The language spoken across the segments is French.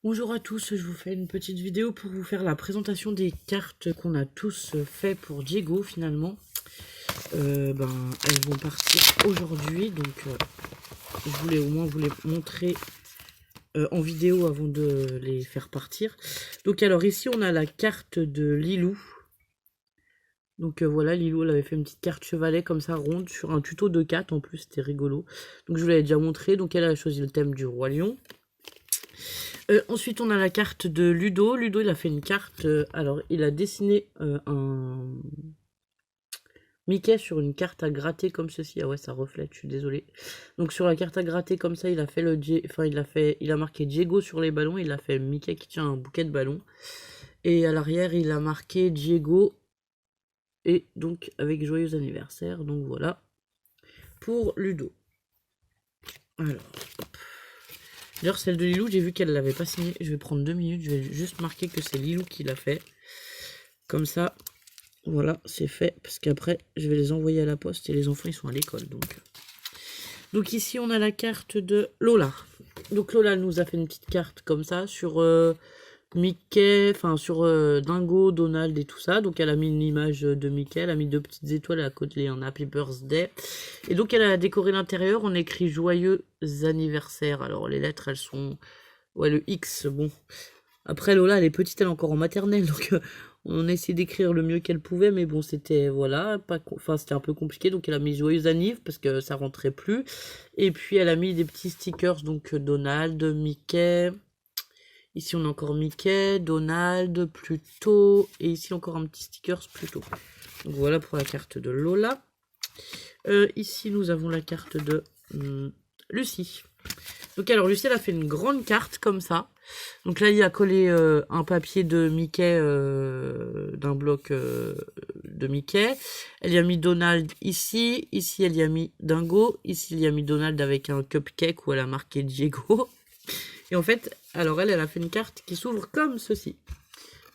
Bonjour à tous, je vous fais une petite vidéo pour vous faire la présentation des cartes qu'on a tous fait pour Diego finalement. Elles vont partir aujourd'hui, donc je voulais au moins vous les montrer en vidéo avant de les faire partir. Donc alors ici on a la carte de Lilou. Donc voilà, Lilou elle avait fait une petite carte chevalet comme ça ronde sur un tuto de 4 en plus, c'était rigolo. Donc je vous l'avais déjà montré, donc elle a choisi le thème du roi lion. Ensuite, on a la carte de Ludo. Ludo, il a fait une carte. Alors, il a dessiné un Mickey sur une carte à gratter comme ceci. Ah ouais, ça reflète, je suis désolée. Donc, sur la carte à gratter comme ça, il a fait il a marqué Diego sur les ballons. Il a fait Mickey qui tient un bouquet de ballons. Et à l'arrière, il a marqué Diego. Et donc, avec joyeux anniversaire. Donc, voilà. Pour Ludo. Alors, d'ailleurs, celle de Lilou, j'ai vu qu'elle l'avait pas signée. Je vais prendre 2 minutes. Je vais juste marquer que c'est Lilou qui l'a fait. Comme ça, voilà, c'est fait. Parce qu'après, je vais les envoyer à la poste et les enfants, ils sont à l'école. Donc ici, on a la carte de Lola. Donc Lola nous a fait une petite carte comme ça sur Mickey, enfin sur Dingo, Donald et tout ça. Donc elle a mis une image de Mickey, elle a mis 2 petites étoiles à côté, un Happy Birthday. Et donc elle a décoré l'intérieur, on écrit joyeux anniversaire. Alors les lettres, elles sont... Ouais, le X, bon. Après Lola, elle est petite, elle est encore en maternelle, donc on a essayé d'écrire le mieux qu'elle pouvait, mais bon, c'était, voilà, enfin, c'était un peu compliqué, donc elle a mis joyeux anniv, parce que ça rentrait plus. Et puis elle a mis des petits stickers, donc Donald, Mickey. Ici, on a encore Mickey, Donald, Pluto, et ici encore un petit sticker Pluto. Donc voilà pour la carte de Lola. Ici, nous avons la carte de Lucie. Donc alors, Lucie, elle a fait une grande carte comme ça. Donc là, il a collé un papier de Mickey, d'un bloc de Mickey. Elle y a mis Donald ici. Ici, elle y a mis Dingo. Ici, il y a mis Donald avec un cupcake où elle a marqué Diego. Et en fait, alors elle a fait une carte qui s'ouvre comme ceci.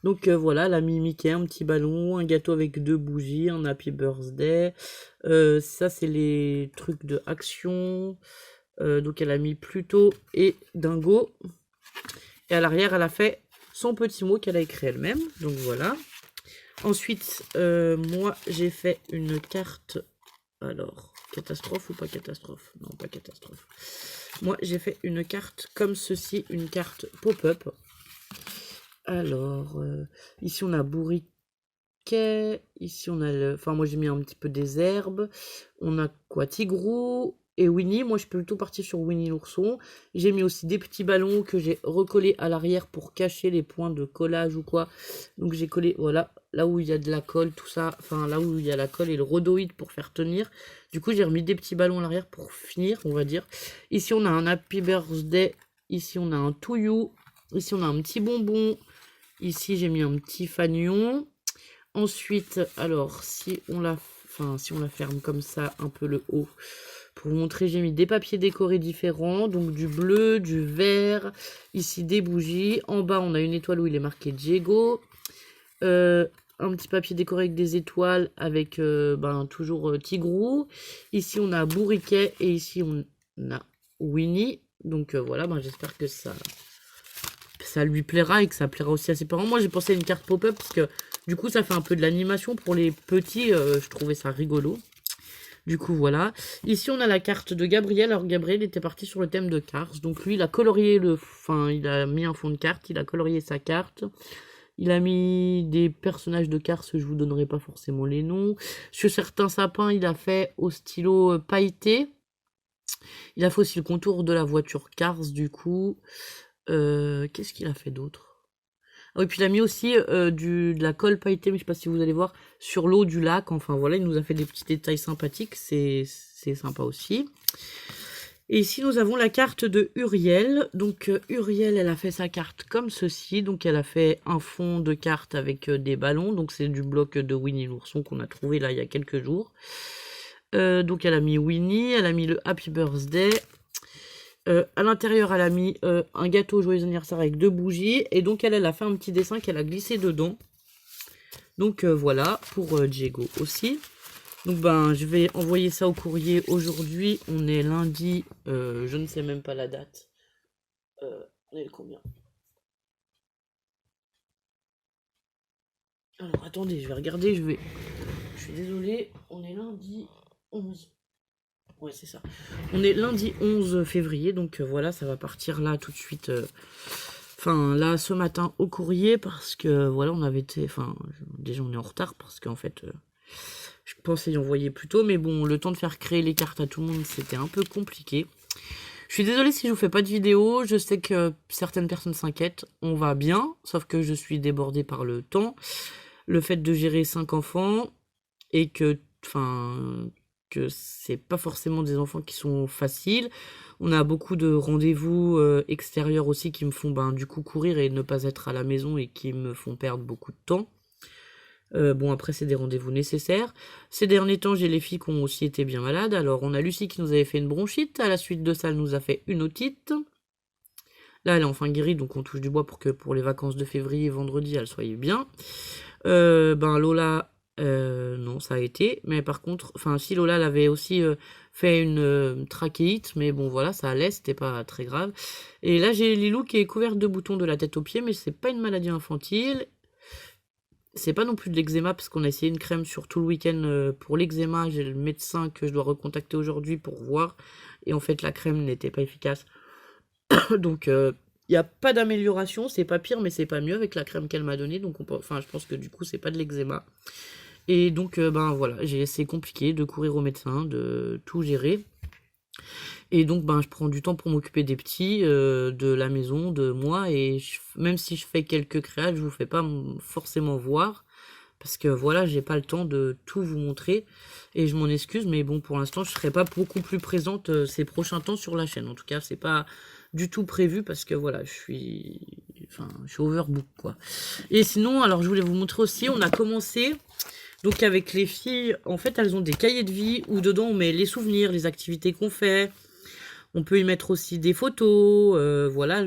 Donc voilà, elle a mis Mickey, un petit ballon, un gâteau avec 2 bougies, un Happy Birthday. Ça, c'est les trucs de action. Donc elle a mis Pluto et Dingo. Et à l'arrière, elle a fait son petit mot qu'elle a écrit elle-même. Donc voilà. Ensuite, moi, j'ai fait une carte... Alors, catastrophe ou pas catastrophe? Non, pas catastrophe. Moi, j'ai fait une carte comme ceci, une carte pop-up. Alors, ici, on a bourriquet. Ici, on a le... Enfin, moi, j'ai mis un petit peu des herbes. On a quoi? Tigrou et Winnie. Moi, je suis plutôt partie sur Winnie l'ourson. J'ai mis aussi des petits ballons que j'ai recollés à l'arrière pour cacher les points de collage ou quoi. Donc, j'ai collé, voilà, là où il y a de la colle, tout ça. Enfin, là où il y a la colle et le rhodoïde pour faire tenir. Du coup, j'ai remis des petits ballons à l'arrière pour finir, on va dire. Ici, on a un Happy Birthday. Ici, on a un To You. Ici, on a un petit bonbon. Ici, j'ai mis un petit fanion. Ensuite, alors, si on la ferme comme ça, un peu le haut, pour vous montrer, j'ai mis des papiers décorés différents, donc du bleu, du vert, ici des bougies. En bas, on a une étoile où il est marqué Diego. Un petit papier décoré avec des étoiles, avec toujours Tigrou. Ici, on a Bourriquet et ici, on a Winnie. Donc voilà, j'espère que ça lui plaira et que ça plaira aussi à ses parents. Moi, j'ai pensé à une carte pop-up parce que du coup, ça fait un peu de l'animation pour les petits. Je trouvais ça rigolo. Du coup, voilà. Ici, on a la carte de Gabriel. Alors, Gabriel était parti sur le thème de Cars. Donc, lui, il a colorié il a mis un fond de carte. Il a colorié sa carte. Il a mis des personnages de Cars. Je vous donnerai pas forcément les noms. Sur certains sapins, il a fait au stylo pailleté. Il a fait aussi le contour de la voiture Cars, du coup. Qu'est-ce qu'il a fait d'autre? Ah oui, puis il a mis aussi de la colle pailletée, mais je sais pas si vous allez voir, sur l'eau du lac. Enfin voilà, il nous a fait des petits détails sympathiques, c'est sympa aussi. Et ici, nous avons la carte de Uriel. Donc Uriel, elle a fait sa carte comme ceci. Donc elle a fait un fond de carte avec des ballons. Donc c'est du bloc de Winnie l'ourson qu'on a trouvé là il y a quelques jours. Donc elle a mis Winnie, elle a mis le Happy Birthday. À l'intérieur, elle a mis un gâteau joyeux anniversaire avec 2 bougies. Et donc, elle a fait un petit dessin qu'elle a glissé dedans. Donc, voilà, pour Diego aussi. Donc, je vais envoyer ça au courrier aujourd'hui. On est lundi, je ne sais même pas la date. On est le combien? Alors attendez, je vais regarder, je suis désolé, on est lundi 11. Ouais, c'est ça. On est lundi 11 février, donc voilà, ça va partir là tout de suite. Enfin, là, ce matin au courrier, parce que voilà, on avait été. Enfin, déjà, on est en retard, parce qu'en fait, je pensais y envoyer plus tôt, mais bon, le temps de faire créer les cartes à tout le monde, c'était un peu compliqué. Je suis désolée si je vous fais pas de vidéo, je sais que certaines personnes s'inquiètent, on va bien, sauf que je suis débordée par le temps, le fait de gérer 5 enfants, et que c'est pas forcément des enfants qui sont faciles. On a beaucoup de rendez-vous extérieurs aussi qui me font du coup courir et ne pas être à la maison et qui me font perdre beaucoup de temps. Bon, après, c'est des rendez-vous nécessaires. Ces derniers temps, j'ai les filles qui ont aussi été bien malades. Alors, on a Lucie qui nous avait fait une bronchite. À la suite de ça, elle nous a fait une otite. Là, elle est enfin guérie, donc on touche du bois pour que pour les vacances de février, vendredi, elle soit bien. Lola, non, ça a été. Mais par contre, enfin, si Lola, elle avait aussi fait une trachéite, mais bon, voilà, ça allait, c'était pas très grave. Et là, j'ai Lilou qui est couverte de boutons de la tête aux pieds, mais c'est pas une maladie infantile. C'est pas non plus de l'eczéma, parce qu'on a essayé une crème sur tout le week-end pour l'eczéma. J'ai le médecin que je dois recontacter aujourd'hui pour voir. Et en fait, la crème n'était pas efficace. Donc, il n'y a pas d'amélioration. C'est pas pire, mais c'est pas mieux avec la crème qu'elle m'a donnée. Donc, enfin, je pense que du coup, c'est pas de l'eczéma. Et donc, voilà, c'est compliqué de courir au médecin, de tout gérer. Et donc, je prends du temps pour m'occuper des petits, de la maison, de moi. Et même si je fais quelques créages, je vous fais pas forcément voir. Parce que voilà, j'ai pas le temps de tout vous montrer. Et je m'en excuse, mais bon, pour l'instant, je serai pas beaucoup plus présente ces prochains temps sur la chaîne. En tout cas, c'est pas du tout prévu parce que voilà, je suis overbook, quoi. Et sinon, alors je voulais vous montrer aussi, on a commencé. Donc avec les filles, en fait, elles ont des cahiers de vie où dedans on met les souvenirs, les activités qu'on fait. On peut y mettre aussi des photos, voilà,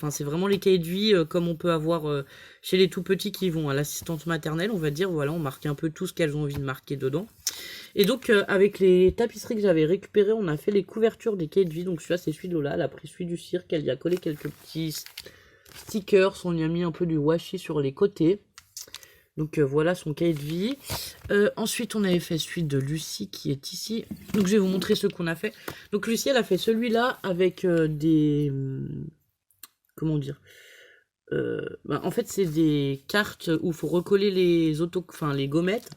c'est vraiment les cahiers de vie comme on peut avoir chez les tout petits qui vont à l'assistante maternelle, on va dire, voilà, on marque un peu tout ce qu'elles ont envie de marquer dedans. Et donc avec les tapisseries que j'avais récupérées, on a fait les couvertures des cahiers de vie. Donc celui-là, c'est celui de Lola, elle a pris celui du cirque, elle y a collé quelques petits stickers, on y a mis un peu du washi sur les côtés. Donc voilà son cahier de vie. Ensuite, on avait fait celui de Lucie qui est ici. Donc je vais vous montrer ce qu'on a fait. Donc Lucie, elle a fait celui-là avec des... comment dire en fait, c'est des cartes où il faut recoller les gommettes.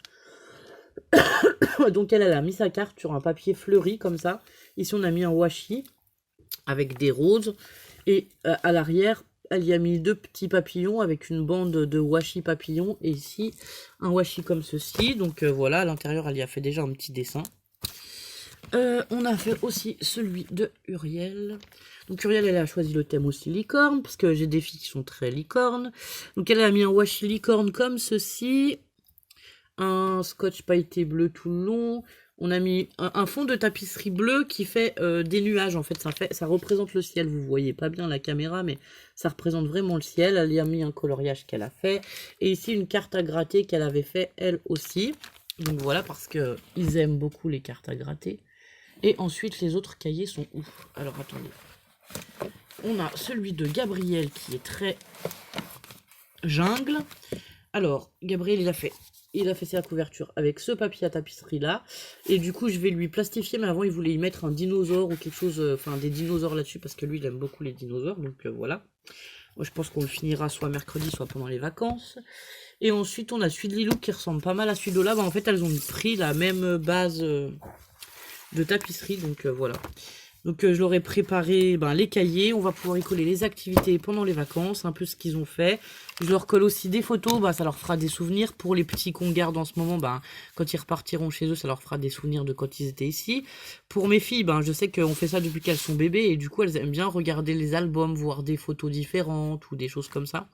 Donc elle a mis sa carte sur un papier fleuri comme ça. Ici, on a mis un washi avec des roses. Et à l'arrière, elle y a mis 2 petits papillons avec une bande de washi papillon. Et ici, un washi comme ceci. Donc voilà, à l'intérieur, elle y a fait déjà un petit dessin. On a fait aussi celui de Uriel. Donc Uriel, elle a choisi le thème aussi licorne, parce que j'ai des filles qui sont très licornes. Donc elle a mis un washi licorne comme ceci. Un scotch pailleté bleu tout le long. On a mis un fond de tapisserie bleu qui fait des nuages. En fait, ça représente le ciel. Vous voyez pas bien la caméra, mais ça représente vraiment le ciel. Elle y a mis un coloriage qu'elle a fait. Et ici, une carte à gratter qu'elle avait fait elle aussi. Donc voilà, parce que ils aiment beaucoup les cartes à gratter. Et ensuite, les autres cahiers sont où? Alors, attendez. On a celui de Gabriel qui est très jungle. Alors, Gabriel, il a fait sa couverture avec ce papier à tapisserie là. Et du coup, je vais lui plastifier. Mais avant, il voulait y mettre un dinosaure ou quelque chose. Enfin, des dinosaures là-dessus parce que lui, il aime beaucoup les dinosaures. Donc voilà. Moi, je pense qu'on le finira soit mercredi, soit pendant les vacances. Et ensuite, on a celui de Lilou qui ressemble pas mal à celui de là. En fait, elles ont pris la même base de tapisserie. Donc voilà. Donc je leur ai préparé les cahiers, on va pouvoir y coller les activités pendant les vacances, un peu ce qu'ils ont fait. Je leur colle aussi des photos, ça leur fera des souvenirs. Pour les petits qu'on garde en ce moment, quand ils repartiront chez eux, ça leur fera des souvenirs de quand ils étaient ici. Pour mes filles, je sais qu'on fait ça depuis qu'elles sont bébés et du coup elles aiment bien regarder les albums, voir des photos différentes ou des choses comme ça.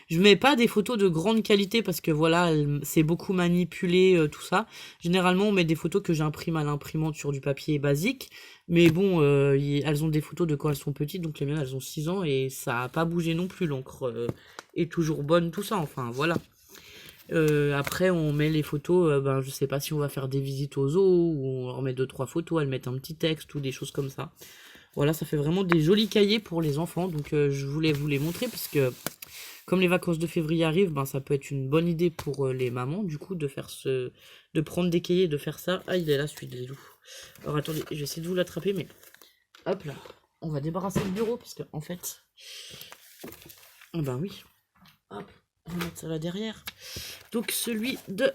Je mets pas des photos de grande qualité parce que voilà, c'est beaucoup manipulé, tout ça. Généralement, on met des photos que j'imprime à l'imprimante sur du papier basique. Mais bon, elles ont des photos de quand elles sont petites, donc les miennes, elles ont 6 ans et ça a pas bougé non plus. L'encre est toujours bonne, tout ça, enfin voilà. Après, on met les photos, je sais pas si on va faire des visites aux zoos ou on leur met 2-3 photos, elles mettent un petit texte ou des choses comme ça. Voilà, ça fait vraiment des jolis cahiers pour les enfants, donc je voulais vous les montrer parce que comme les vacances de février arrivent, ben ça peut être une bonne idée pour les mamans, du coup, de faire de prendre des cahiers, de faire ça. Ah, il est là, celui de Lilou. Alors attendez, je vais essayer de vous l'attraper, mais hop là, on va débarrasser le bureau parce que en fait, ah ben oui, hop, on va mettre ça là derrière. Donc celui de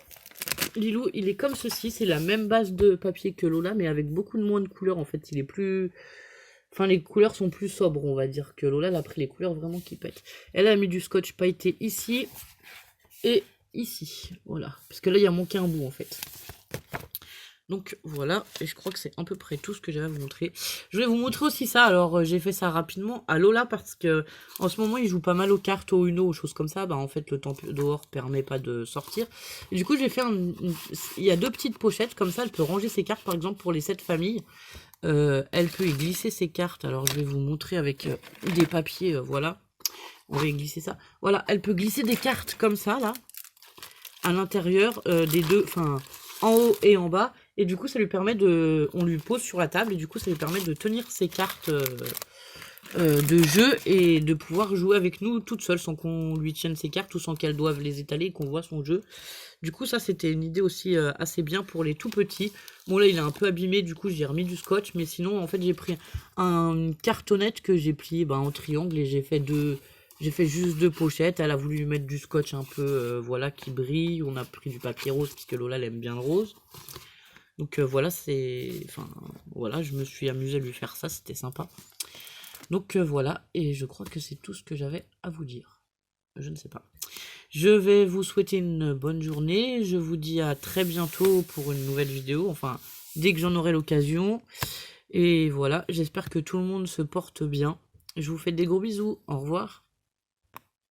Lilou, il est comme ceci, c'est la même base de papier que Lola, mais avec beaucoup de moins de couleurs en fait. Il est plus, enfin les couleurs sont plus sobres, on va dire, que Lola. Elle a pris les couleurs vraiment qui pètent. Elle a mis du scotch pailleté ici et ici, voilà, parce que là il y a manqué un bout en fait. Donc voilà, et je crois que c'est à peu près tout ce que j'avais à vous montrer. Je vais vous montrer aussi ça, alors j'ai fait ça rapidement à Lola parce que en ce moment il joue pas mal aux cartes, au Uno, aux choses comme ça. Bah en fait le temps dehors permet pas de sortir. Et du coup j'ai fait il y a 2 petites pochettes, comme ça elle peut ranger ses cartes par exemple pour les 7 familles. Elle peut y glisser ses cartes, alors je vais vous montrer avec des papiers, voilà. On va y glisser ça. Voilà, elle peut glisser des cartes comme ça là, à l'intérieur des deux, enfin en haut et en bas. Et du coup, ça lui permet de... On lui pose sur la table et du coup, ça lui permet de tenir ses cartes de jeu et de pouvoir jouer avec nous toute seule sans qu'on lui tienne ses cartes ou sans qu'elle doive les étaler et qu'on voit son jeu. Du coup, ça, c'était une idée aussi assez bien pour les tout petits. Bon, là, il est un peu abîmé, du coup, j'ai remis du scotch. Mais sinon, en fait, j'ai pris une cartonnette que j'ai pliée en triangle et j'ai fait juste 2 pochettes. Elle a voulu lui mettre du scotch un peu, voilà, qui brille. On a pris du papier rose parce que Lola, elle aime bien le rose. Donc voilà, voilà, je me suis amusée à lui faire ça, c'était sympa. Donc voilà, et je crois que c'est tout ce que j'avais à vous dire. Je ne sais pas. Je vais vous souhaiter une bonne journée. Je vous dis à très bientôt pour une nouvelle vidéo. Enfin, dès que j'en aurai l'occasion. Et voilà, j'espère que tout le monde se porte bien. Je vous fais des gros bisous. Au revoir.